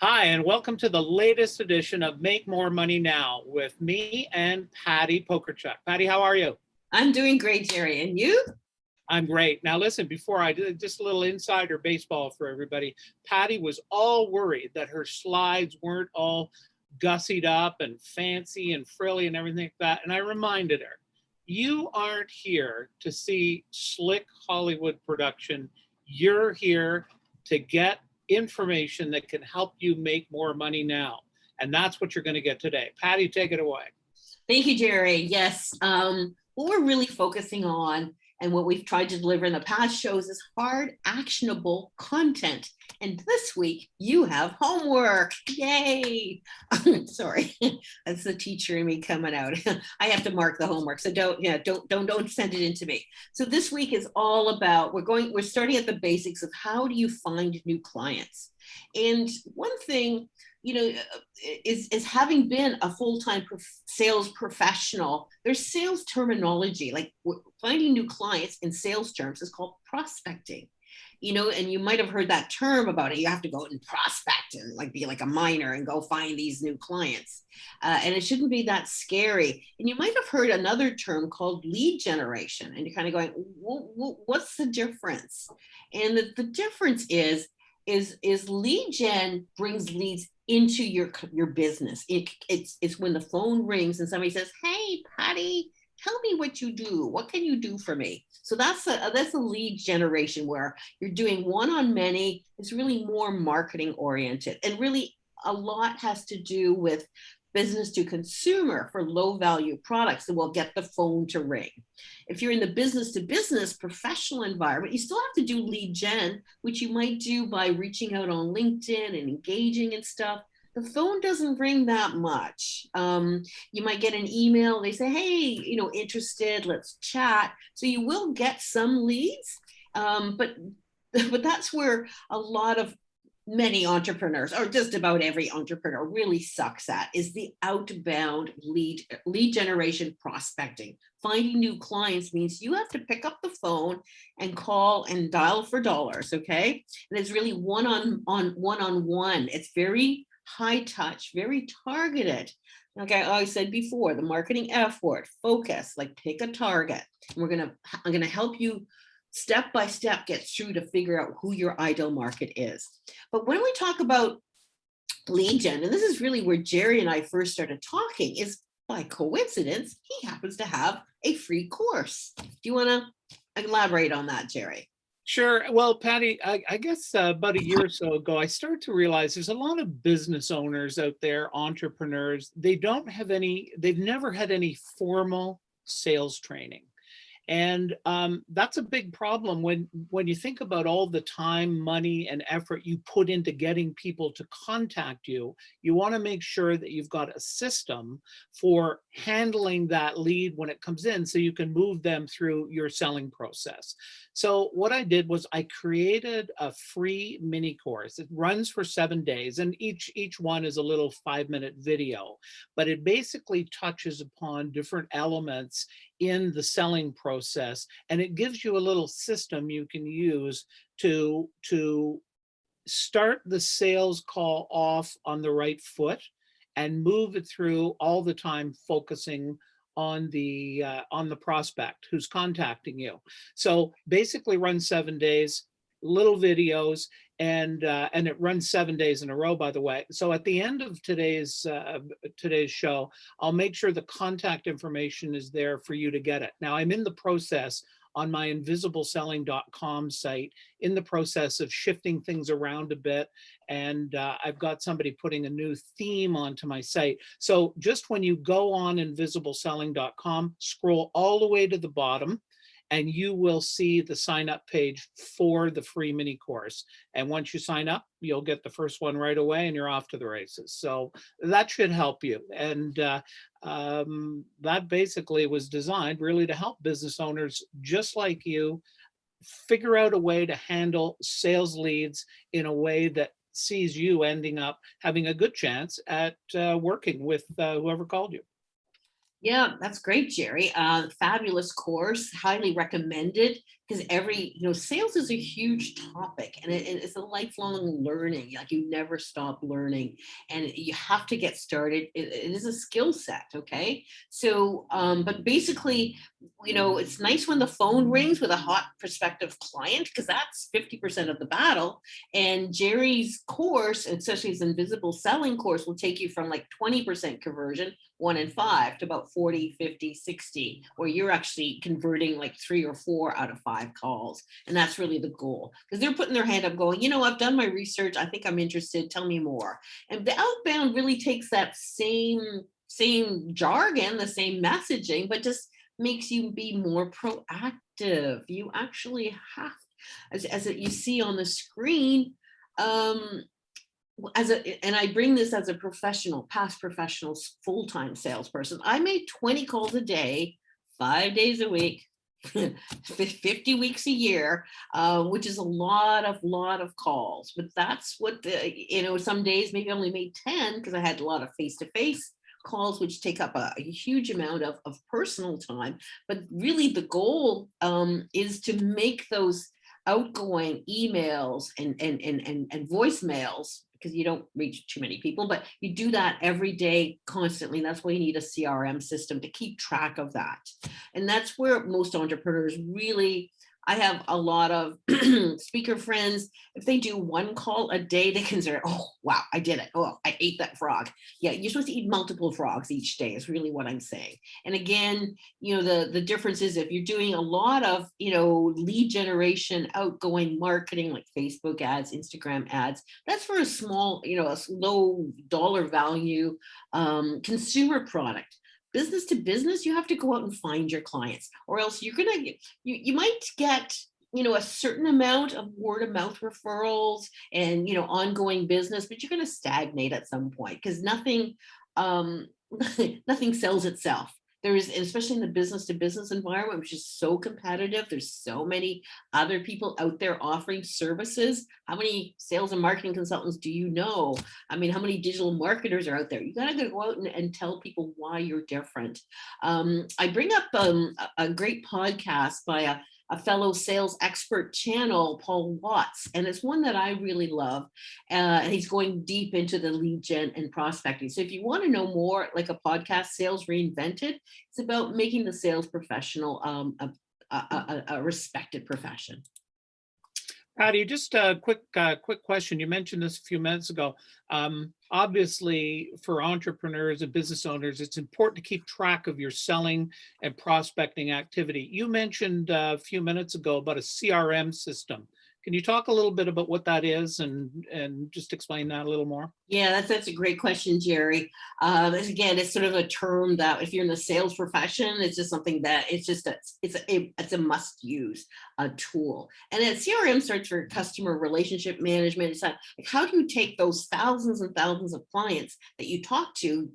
Hi, and welcome to the latest edition of Make More Money Now with me and Patti Pokorchak. Patti, how are you? I'm doing great, Gerry. And you? I'm great. Now, listen, before I did just a little insider baseball for everybody, Patti was all worried that her slides weren't all gussied up and fancy and frilly and everything like that. And I reminded her, you aren't here to see slick Hollywood production. You're here to get information that can help you make more money now. And that's what you're going to get today. Patti, take it away. Thank you, Gerry. Yes. What we're really focusing on and what we've tried to deliver in the past shows is hard, actionable content. And this week you have homework. Yay. Sorry, that's the teacher in me coming out. I have to mark the homework. So don't send it in to me. So this week is all about, we're starting at the basics of how do you find new clients? And one thing, is having been a full-time sales professional, there's sales terminology, like finding new clients in sales terms is called prospecting. And you might have heard that term about it. You have to go and prospect and be like a miner and go find these new clients. And it shouldn't be that scary. And you might have heard another term called lead generation. And you're kind of going, what's the difference? And the difference is lead gen brings leads into your business. It's when the phone rings and somebody says, "Hey, Patti, tell me what you do. What can you do for me?" So that's a lead generation where you're doing one on many. It's really more marketing oriented, and really a lot has to do with business to consumer for low value products that will get the phone to ring. If you're in the business to business professional environment, you still have to do lead gen, which you might do by reaching out on LinkedIn and engaging and stuff. The phone doesn't ring that much. You might get an email. They say, "Hey, interested, let's chat." So you will get some leads, but that's where a lot of many entrepreneurs, or just about every entrepreneur, really sucks at, is the outbound lead generation prospecting. Finding new clients means you have to pick up the phone and call and dial for dollars, okay? And it's really one-on-one. It's very high touch, very targeted. Like I said before, the marketing F word, focus, like pick a target. I'm gonna help you step by step get through to figure out who your ideal market is. But when we talk about lead gen, and this is really where Gerry and I first started talking, is by coincidence, he happens to have a free course. Do you want to elaborate on that, Gerry? Sure. Well, Patti, I guess about a year or so ago, I started to realize there's a lot of business owners out there, entrepreneurs. They've never had any formal sales training. And that's a big problem when you think about all the time, money, and effort you put into getting people to contact you. You want to make sure that you've got a system for handling that lead when it comes in so you can move them through your selling process. So what I did was I created a free mini course. It runs for 7 days, and each one is a little 5-minute video, but it basically touches upon different elements in the selling process, and it gives you a little system you can use to start the sales call off on the right foot and move it through all the time, focusing on the prospect who's contacting you. So basically run 7 days, little videos, and it runs 7 days in a row, by the way. So at the end of today's show, I'll make sure the contact information is there for you to get it. Now, I'm in the process on my invisibleselling.com site, in the process of shifting things around a bit. And I've got somebody putting a new theme onto my site. So just when you go on invisibleselling.com, scroll all the way to the bottom, and you will see the sign up page for the free mini course. And once you sign up, you'll get the first one right away and you're off to the races. So that should help you. And that basically was designed really to help business owners just like you figure out a way to handle sales leads in a way that sees you ending up having a good chance at working with whoever called you. Yeah, that's great, Gerry. Fabulous course, highly recommended. because sales is a huge topic, and it's a lifelong learning. Like, you never stop learning, and you have to get started. It is a skill set. Okay. So, but basically, it's nice when the phone rings with a hot prospective client, because that's 50% of the battle. And Gerry's course, especially his invisible selling course, will take you from like 20% conversion, 1 in 5, to about 40, 50, 60, where you're actually converting like 3 or 4 out of 5 calls. And that's really the goal, because they're putting their hand up going, I've done my research. I think I'm interested. Tell me more. And the outbound really takes that same jargon, the same messaging, but just makes you be more proactive. You actually have, you see on the screen, um, and I bring this as a past professional, full-time salesperson. I made 20 calls a day, 5 days a week, 50 weeks a year, which is a lot of calls. But that's what some days maybe I only made 10, because I had a lot of face-to-face calls, which take up a huge amount of personal time. But really the goal is to make those outgoing emails and voicemails, because you don't reach too many people, but you do that every day constantly. And that's why you need a CRM system to keep track of that. And that's where most entrepreneurs really, I have a lot of speaker friends. If they do 1 call a day, they consider, oh, wow, I did it. Oh, I ate that frog. Yeah, you're supposed to eat multiple frogs each day is really what I'm saying. And again, the difference is, if you're doing a lot of, lead generation, outgoing marketing, like Facebook ads, Instagram ads, that's for a small, a low dollar value consumer product. Business to business, you have to go out and find your clients, or else you're gonna you might get a certain amount of word of mouth referrals and ongoing business, but you're going to stagnate at some point, because nothing nothing sells itself. There is, especially in the business to business environment, which is so competitive. There's so many other people out there offering services. How many sales and marketing consultants do you know? I mean, how many digital marketers are out there? You got to go out and tell people why you're different. I bring up a great podcast by a fellow sales expert channel, Paul Watts, and it's one that I really love. And he's going deep into the lead gen and prospecting. So if you want to know more, like a podcast, Sales Reinvented, it's about making the sales professional a respected profession. Patti, just a quick question. You mentioned this a few minutes ago. Obviously, for entrepreneurs and business owners, it's important to keep track of your selling and prospecting activity. You mentioned a few minutes ago about a CRM system. Can you talk a little bit about what that is and just explain that a little more? Yeah, that's a great question, Gerry. Again, it's sort of a term that if you're in the sales profession, it's just something that it's a must use tool. And then CRM starts for customer relationship management. It's like, how do you take those thousands and thousands of clients that you talk to,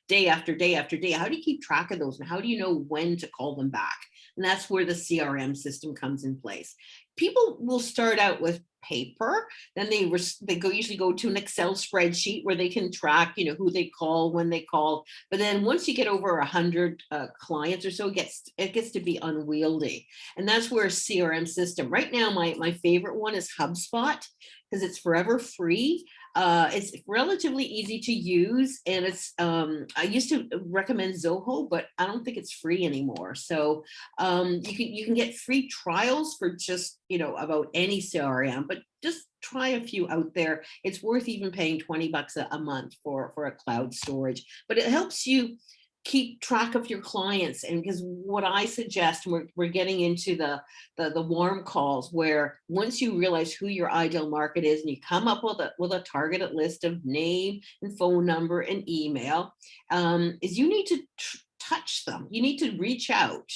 day after day after day? How do you keep track of those, and how do you know when to call them back? And that's where the CRM system comes in place. People will start out with paper, then they usually go to an Excel spreadsheet where they can track, who they call, when they call. But then once you get over 100 clients or so, it gets to be unwieldy. And that's where a CRM system. Right now, my favorite one is HubSpot, because it's forever free. It's relatively easy to use, and I used to recommend Zoho, but I don't think it's free anymore. So you can get free trials for just about any CRM, but just try a few out there. It's worth even paying $20 a month for a cloud storage, but it helps you keep track of your clients. And because what I suggest, we're getting into the warm calls, where once you realize who your ideal market is and you come up with a targeted list of name and phone number and email, is you need to touch them. You need to reach out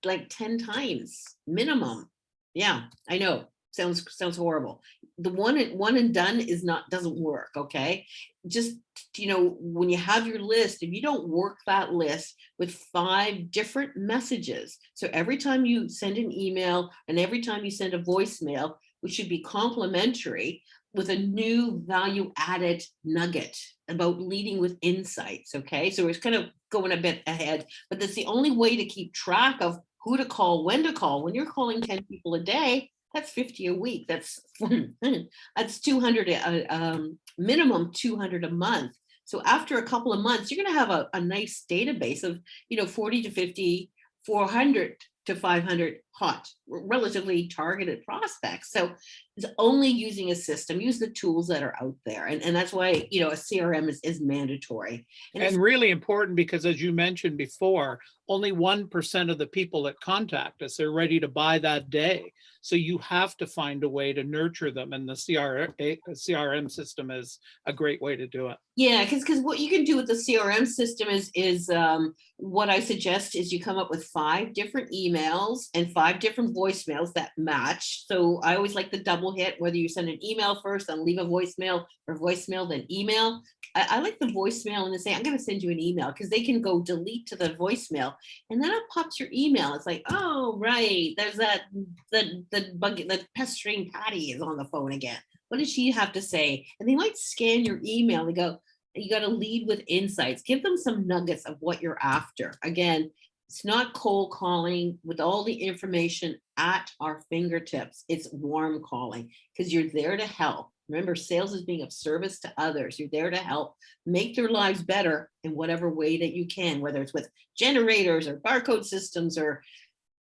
like 10 times minimum. Yeah, I know. Sounds horrible. The one and done doesn't work. Okay. Just, when you have your list, if you don't work that list with 5 different messages, so every time you send an email and every time you send a voicemail, which should be complimentary, with a new value added nugget about leading with insights. Okay. So it's kind of going a bit ahead, but that's the only way to keep track of who to call, when to call. When you're calling 10 people a day, that's 50 a week. That's that's 200, minimum 200 a month. So after a couple of months, you're going to have a nice database of, 40 to 50, 400 to 500 hot, relatively targeted prospects. So it's only using a system, use the tools that are out there. And that's why, a CRM is mandatory. And it's And really important because, as you mentioned before, only 1% of the people that contact us are ready to buy that day. So you have to find a way to nurture them, and the CRM system is a great way to do it. Yeah, because what you can do with the CRM system is what I suggest is you come up with 5 different emails and 5 different voicemails that match. So I always like the double hit, whether you send an email first and leave a voicemail, or voicemail then email. I like the voicemail and they say, I'm going to send you an email, because they can go delete to the voicemail and then it pops your email. It's like, oh, right, there's the pestering Patti is on the phone again. What does she have to say? And they might scan your email and go, you got to lead with insights. Give them some nuggets of what you're after. Again, it's not cold calling with all the information at our fingertips. It's warm calling, because you're there to help. Remember, sales is being of service to others. You're there to help make their lives better in whatever way that you can, whether it's with generators or barcode systems or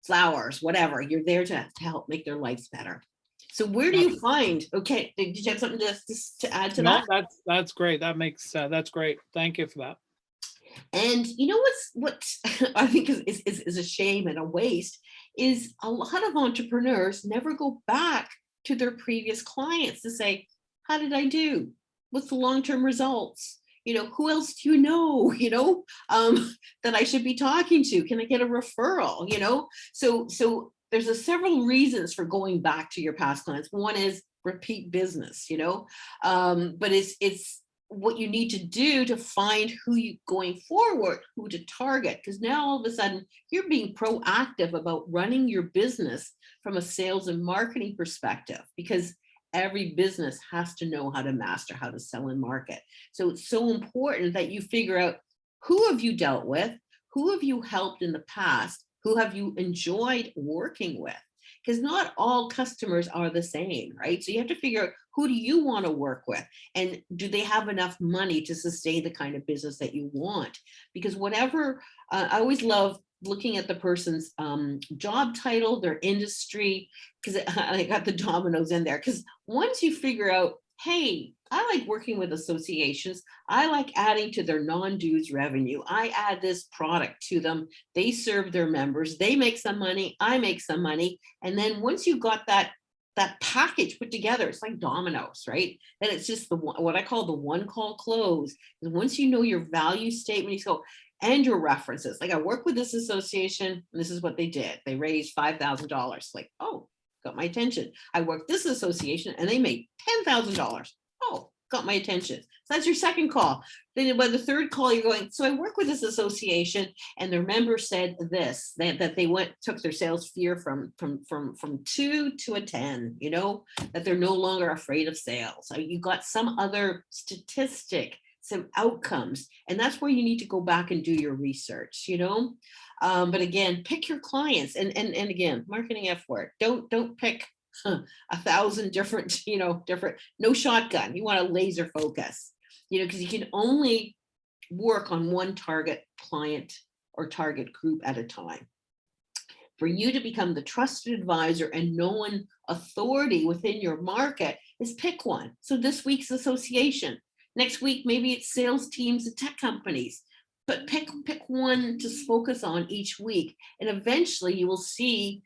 flowers, whatever. You're there to help make their lives better. So where do Yeah. you find, okay, did you have something to add to that? No, that's great. That makes that's great. Thank you for that. And you know what I think is a shame and a waste is a lot of entrepreneurs never go back to their previous clients to say, how did I do? What's the long-term results? Who else do you know, that I should be talking to? Can I get a referral? So there's several reasons for going back to your past clients. One is repeat business, but it's what you need to do to find who you going forward, who to target. Because now all of a sudden you're being proactive about running your business from a sales and marketing perspective, because every business has to know how to master how to sell and market. So it's so important that you figure out, who have you dealt with? Who have you helped in the past? Who have you enjoyed working with? Because not all customers are the same, right? So you have to figure out, who do you want to work with? And do they have enough money to sustain the kind of business that you want? Because whatever, I always love looking at the person's job title, their industry, because I got the dominoes in there. Because once you figure out, hey, I like working with associations, I like adding to their non-dues revenue, I add this product to them, they serve their members, they make some money, I make some money. And then once you got that package put together, it's like dominoes, right? And it's just what I call the one call close. Is once you know your value statement, you go, and your references. Like, I work with this association, and this is what they did. They raised $5,000. Like, oh, got my attention. I worked this association and they made $10,000. Oh, got my attention. So that's your second call. Then by the third call, you're going, so I work with this association and their members said this, that they took their sales fear from 2 to a 10, that they're no longer afraid of sales. So you got some other statistic, some outcomes, and that's where you need to go back and do your research, but again, pick your clients, and again, marketing F word, don't pick 1,000 different, no shotgun. You want to laser focus, because you can only work on one target client or target group at a time. For you to become the trusted advisor and known authority within your market is pick one. So this week's association. Next week, maybe it's sales teams at tech companies, but pick one to focus on each week. And eventually you will see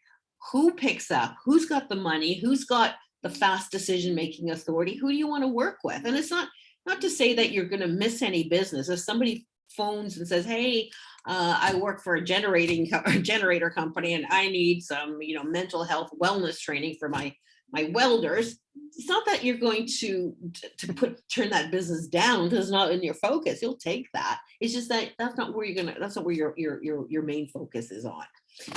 who picks up, who's got the money, who's got the fast decision-making authority, who do you want to work with? And it's not to say that you're going to miss any business. If somebody phones and says, hey, I work for a generator company and I need some, mental health wellness training for my welders, it's not that you're going to turn that business down because it's not in your focus. You'll take that. It's just that that's not where your main focus is on.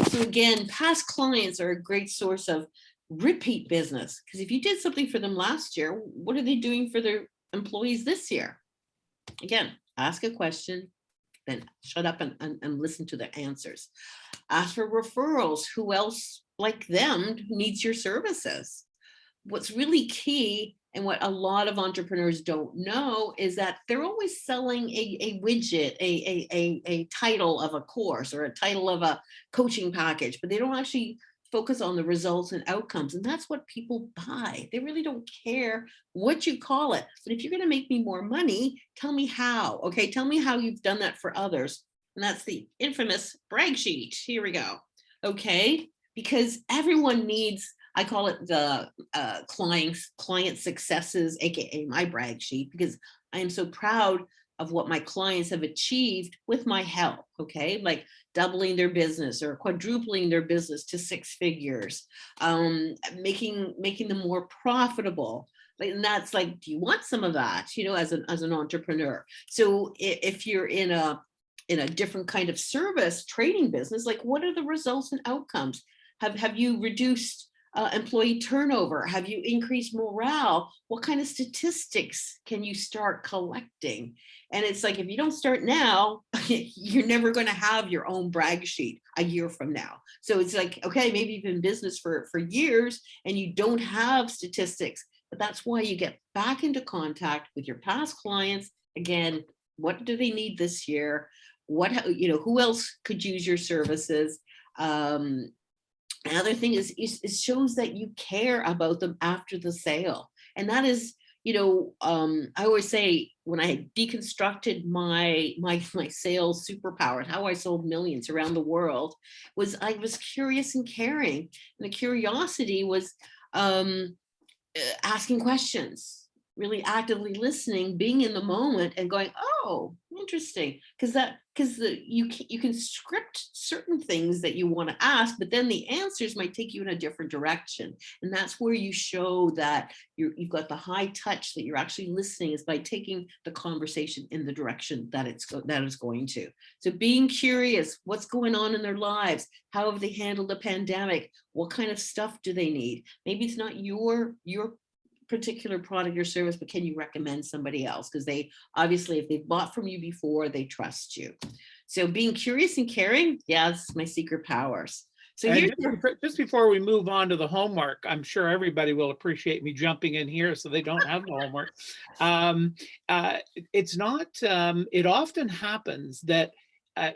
So again, past clients are a great source of repeat business, because if you did something for them last year, what are they doing for their employees this year? Again, ask a question, then shut up and listen to the answers. Ask for referrals. Who else like them needs your services? What's really key and what a lot of entrepreneurs don't know is that they're always selling a widget, a title of a course or a title of a coaching package, but they don't actually focus on the results and outcomes. And that's what people buy. They really don't care what you call it. But if you're going to make me more money, tell me how. Okay, tell me how you've done that for others. And that's the infamous brag sheet. Here we go. Okay, because everyone needs, I call it the client successes, aka my brag sheet, because I am so proud of what my clients have achieved with my help. Okay, like doubling their business or quadrupling their business to 6 figures, making them more profitable. And that's like, do you want some of that? As an entrepreneur. So if you're in a different kind of service trading business, like what are the results and outcomes? Have you reduced employee turnover? Have you increased morale? What kind of statistics can you start collecting? And it's like, if you don't start now, you're never going to have your own brag sheet a year from now. So it's like, okay, maybe you've been in business for years and you don't have statistics, but that's why you get back into contact with your past clients. Again, what do they need this year? Who else could use your services? Another thing is it shows that you care about them after the sale. And that is, I always say when I had deconstructed my sales superpowers, how I sold millions around the world, was I was curious and caring. And the curiosity was asking questions, really actively listening, being in the moment and going, oh, interesting. Because you can script certain things that you want to ask, but then the answers might take you in a different direction. And that's where you show that you've got the high touch, that you're actually listening, is by taking the conversation in the direction that is going to. So being curious, what's going on in their lives? How have they handled the pandemic? What kind of stuff do they need? Maybe it's not your particular product or service, but can you recommend somebody else? Because they obviously, if they've bought from you before, they trust you. So being curious and caring, that's my secret powers. So and just before we move on to the homework, I'm sure everybody will appreciate me jumping in here so they don't have the homework. It's not, it often happens that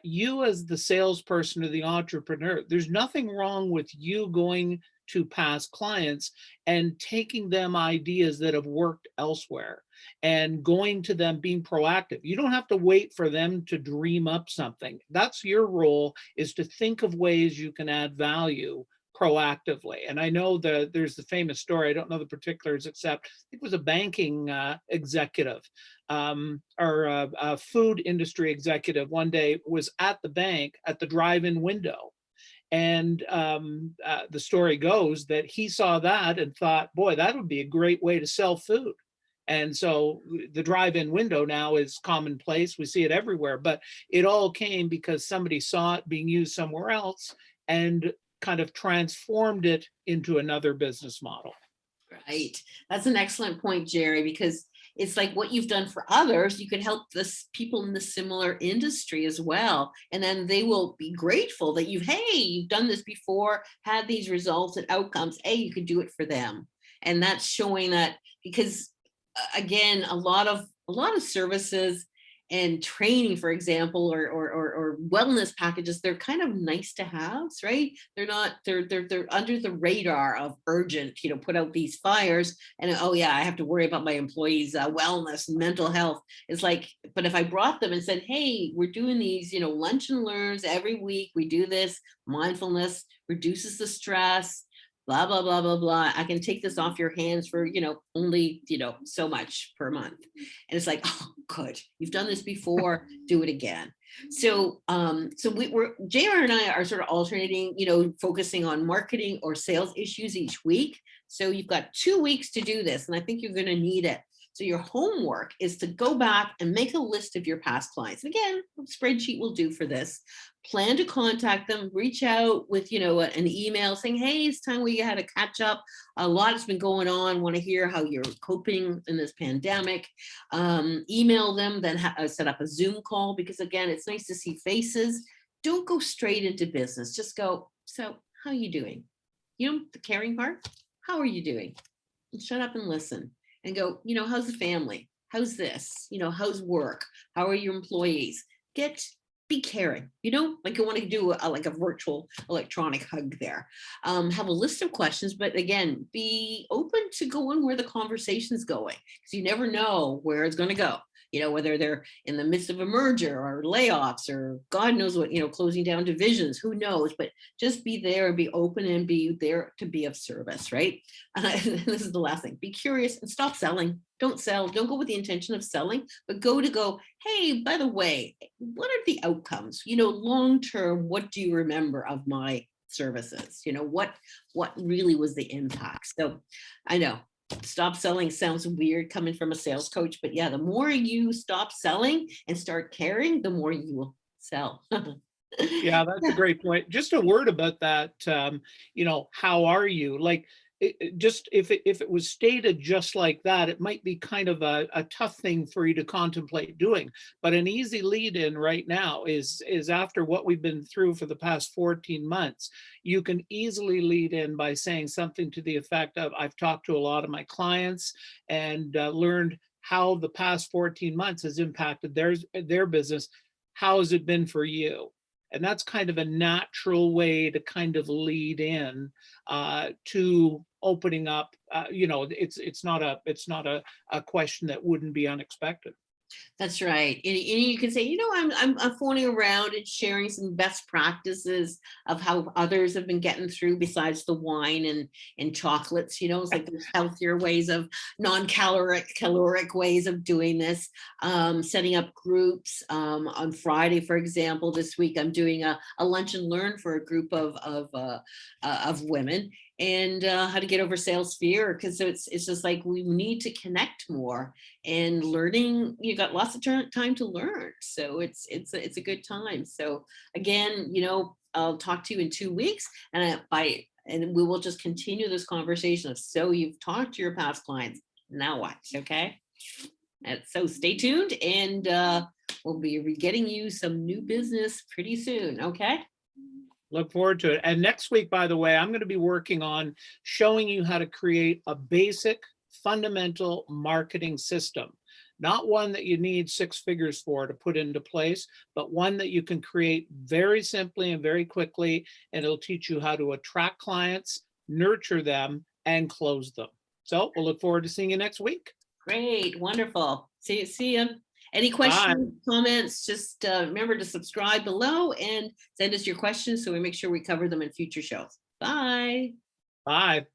you as the salesperson or the entrepreneur, there's nothing wrong with you going to past clients and taking them ideas that have worked elsewhere and going to them, being proactive. You don't have to wait for them to dream up something. That's your role, is to think of ways you can add value proactively. And I know there's the famous story, I don't know the particulars, except it was a banking executive or a food industry executive one day was at the bank at the drive-in window. And the story goes that he saw that and thought, boy, that would be a great way to sell food. And so the drive-in window now is commonplace. We see it everywhere, but it all came because somebody saw it being used somewhere else and kind of transformed it into another business model. Right. That's an excellent point, Gerry, because it's like what you've done for others, you could help this people in the similar industry as well. And then they will be grateful that you've done this before, had these results and outcomes. You could do it for them. And that's showing that, because again, a lot of services and training, for example, or wellness packages, they're kind of nice to haves, right? They're not, they're under the radar of urgent, put out these fires and, oh yeah, I have to worry about my employees' wellness and mental health. It's like, but if I brought them and said, hey, we're doing these, lunch and learns every week, we do this, mindfulness reduces the stress, blah, blah, blah, blah, blah. I can take this off your hands for, only, so much per month. And it's like, oh, good. You've done this before, do it again. So, we're JR and I are sort of alternating, focusing on marketing or sales issues each week. So you've got 2 weeks to do this, and I think you're going to need it. So your homework is to go back and make a list of your past clients. And again, a spreadsheet will do for this. Plan to contact them, reach out with, an email saying, hey, it's time we had a catch up. A lot has been going on. Want to hear how you're coping in this pandemic. Email them, then set up a Zoom call, because again, it's nice to see faces. Don't go straight into business. Just go, so how are you doing? The caring part, how are you doing? And shut up and listen and go, how's the family? How's this? How's work? How are your employees? Be caring, like you want to do like a virtual electronic hug there. Have a list of questions, but again, be open to going where the conversation's going, because you never know where it's going to go. Whether they're in the midst of a merger or layoffs or God knows what, closing down divisions, who knows, but just be there and be open and be there to be of service, right? This is the last thing. Be curious and stop selling. Don't sell. Don't go with the intention of selling, but go, hey, by the way, what are the outcomes? Long term, what do you remember of my services? What really was the impact? So I know stop selling sounds weird coming from a sales coach, but yeah, the more you stop selling and start caring, the more you will sell. Yeah, that's a great point. Just a word about that. How are you? Like, just if it was stated just like that, it might be kind of a tough thing for you to contemplate doing. But an easy lead in right now is after what we've been through for the past 14 months, you can easily lead in by saying something to the effect of, I've talked to a lot of my clients and learned how the past 14 months has impacted their business. How has it been for you? And that's kind of a natural way to kind of lead in to opening up. It's not a question that wouldn't be unexpected. That's right. And you can say, I'm phoning around and sharing some best practices of how others have been getting through besides the wine and chocolates. It's like there's healthier ways of caloric ways of doing this. Setting up groups. On Friday, for example, this week, I'm doing a lunch and learn for a group of women, and how to get over sales fear, because it's just like we need to connect more, and learning, you got lots of time to learn, so it's a good time. So again, I'll talk to you in 2 weeks, and we will just continue this conversation of, so you've talked to your past clients, now what? Okay, and so stay tuned, and we'll be getting you some new business pretty soon. Okay. Look forward to it. And next week, by the way, I'm going to be working on showing you how to create a basic, fundamental marketing system. Not one that you need 6 figures for to put into place, but one that you can create very simply and very quickly. And it'll teach you how to attract clients, nurture them, and close them. So we'll look forward to seeing you next week. Great. Wonderful. See you. Any Bye. questions, comments, just remember to subscribe below and send us your questions so we make sure we cover them in future shows. Bye. Bye.